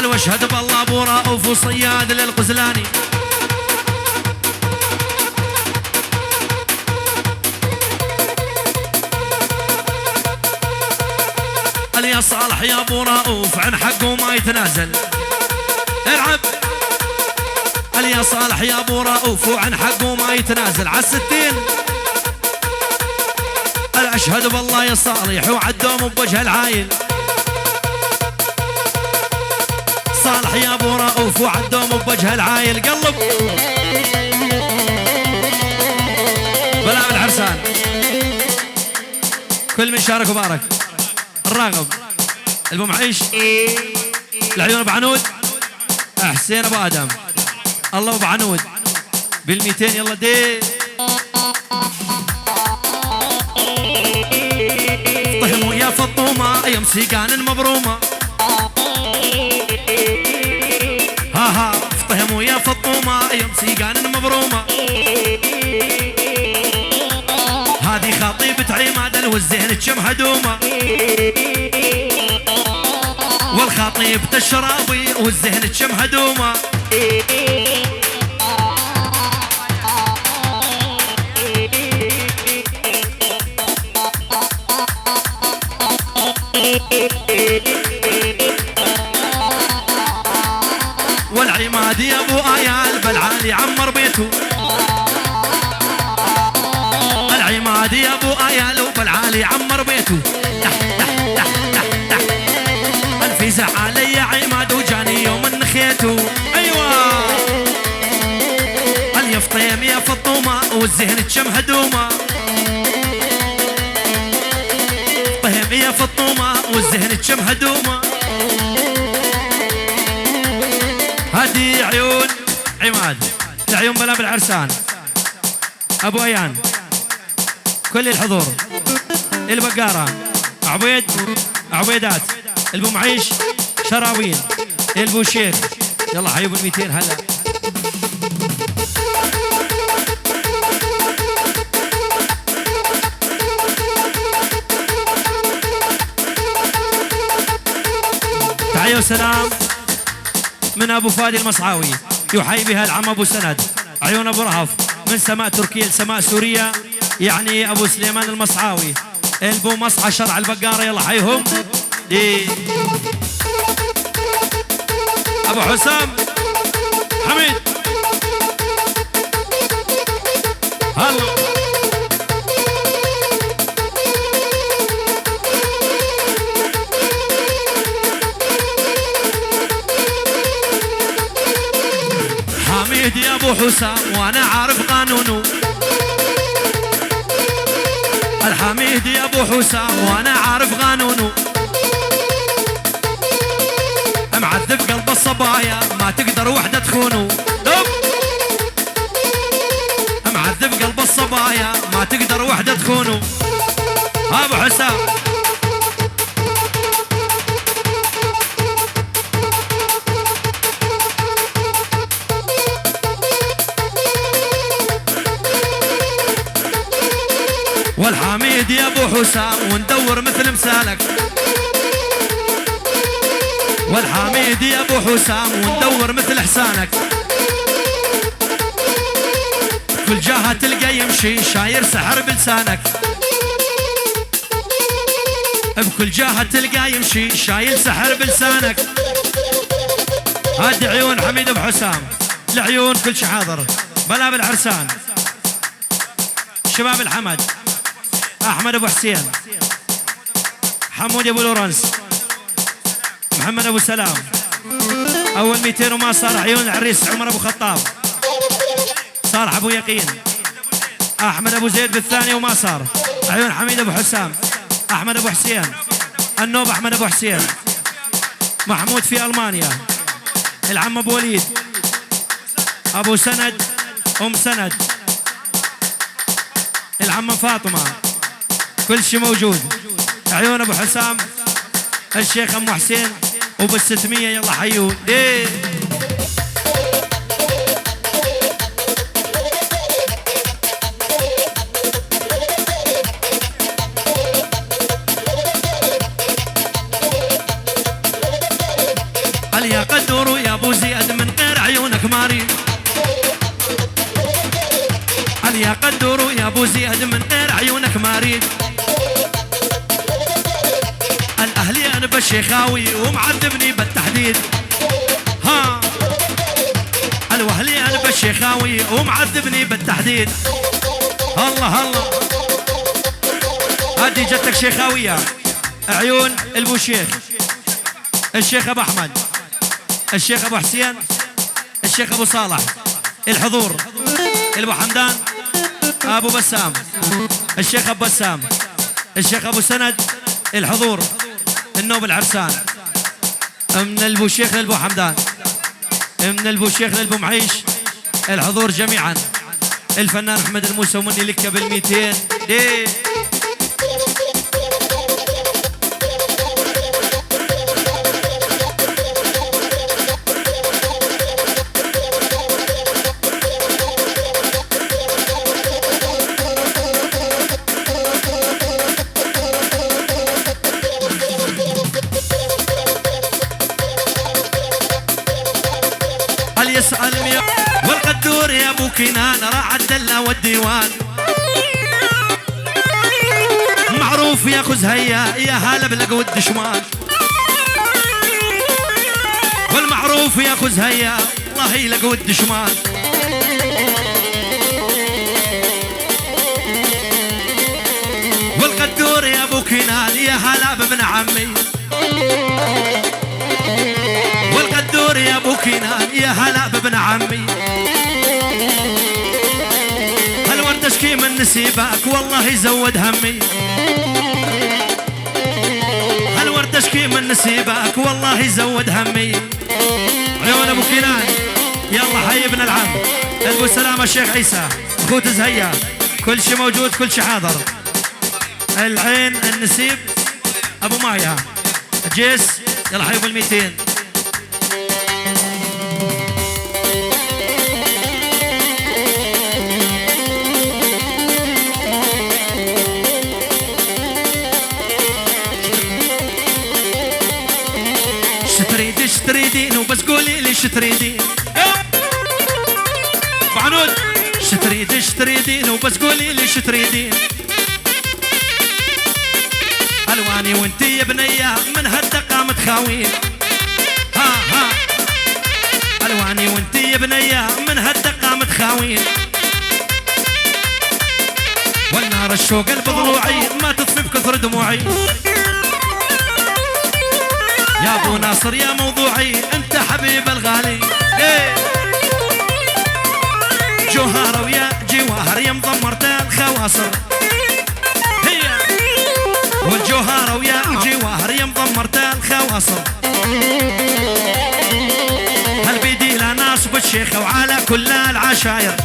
واشهد بالله ابو رؤوف وصياد للغزلاني. يا صالح يا ابو رؤوف عن حقه ما يتنازل. العب يا صالح يا ابو رؤوف وعن حقه ما يتنازل. عالستين اشهد بالله يا صالح وعدوم بوجه العايل. صالح يا ابو رؤوف وعدوم بوجه العايل. قلب بلا العرسان كل من شارك وبارك. الراغب البو معيش العيون ابو عنود حسين ابو ادم الله ابو عنود بال200 يلا دي. طهموا يا فطومه يا مسيقان مبرومه. ها طهموا يا فطومه يا مسيقان مبرومه. هذه خطيبة عماد والزين تشم هدومه. والخطيب الشرابي والزهن تشم هدومه. والعماد يا ابو ايال بالعالي عمر بيته. العماد يا ابو ايال وبالعالي عمر بيته. الفيزة علي عماد وجاني يوم نخيته. ايوه اليفطيم يا فطومه والزهن تشم هدومه. طهم يا فطومه والزهن تشم هدومه. هدي عيون عماد العيون بلا بالعرسان ابو ايان كل الحضور. البقاره عبيدات البو معيش شراوين البو شيخ يلا حيوب ال200 هلا. تحية وسلام من ابو فادي المصعاوي يحيي بها العم ابو سند عيون ابو رهف من سماء تركيا لسماء سوريا يعني ابو سليمان المصعاوي البو مصعى شرع البقاره يلا حيهم دي. ابو حسام حميد هلا حميد يا ابو حسام وانا عارف قانونه. الحميد يا ابو حسام وانا عارف قانونه. معذب قلب الصبايا ما تقدر وحده تخونه. معذب قلب الصبايا ما تقدر وحده تخونه. ابو حسام والحميد يا ابو حسام وندور مثل مسالك. والحميد يا ابو حسام وندور مثل حسانك. كل جهه تلقى يمشي شاير سحر بلسانك. بكل جهه تلقى يمشي شايل سحر بلسانك. هاد عيون حميد ابو حسام العيون كل شي حاضر بلا بالعرسان. شباب الحمد احمد ابو حسين حمود ابو لورنس محمد ابو سلام اول 200 وما صار عيون العريس عمر ابو خطاب صالح ابو يقين احمد ابو زيد بالثاني وما صار عيون حميد ابو حسام احمد ابو حسين النوب احمد ابو حسين محمود في المانيا العم ابو وليد ابو سند ام سند العمه فاطمه كل شيء موجود عيون ابو حسام الشيخ ام حسين وبال600 يلا حيون ليه يا قدور يا ابو زياد من غير عيونك ما اريد. يا قدور يا ابو زياد من غير عيونك ما اريد. الاهلي انا بالشيخاوي ومعذبني بالتحديد. ها الوهلي انا بالشيخاوي ومعذبني بالتحديد. الله الله هذه جتك شيخاويه عيون البوشيخ، الشيخ ابو احمد، الشيخ ابو حسين، الشيخ ابو صالح، الحضور الابو حمدان، ابو بسام، الشيخ ابو بسام، الشيخ ابو سند، الحضور النوب العرسان، من البوشيخ للبو حمدان، من البوشيخ للبو معيش، الحضور جميعا. الفنان احمد الموسى ومني لك بال200 ليه. يسأل والقدور يا ابو كنان راح الدلة والديوان. معروف ياخذ هيا يا هلا بلقوا الدشمان. والمعروف ياخذ هيا والله يلقوا الدشمان. والقدور يا ابو كنان يا هلا بابن عمي. والقدور يا ابو كنان يا هلا بابن عمي. هالورد اشكي من نسيبك والله يزود همي. هالورد اشكي من نسيبك والله يزود همي. عيون ابو كنان يلا حي ابن العم ابو سلامه الشيخ عيسى اخوت زهية كل شي موجود كل شي حاضر. العين النسيب ابو مايا جيس يلا حي بال200. تريدين وبس قولي لي تريدين بعنود. تريدين وبس قولي لي تريدين. الواني وانتي يا بنيه من هالدقه متخاوين. ها ها الواني وانتي يا بنيه من هالدقه متخاوين. والنار الشوق بضلوعي ما تطفي بكثر دموعي. يا ابو ناصر يا موضوعي انت حبيب الغالي. ليه جوهر ويا جواهر يا مضمرت الخواصر. هي والجوهر ويا جواهر يا مضمرت الخواصر. هل بيدي لا ناس بالشيخه وعلى كل العشاير.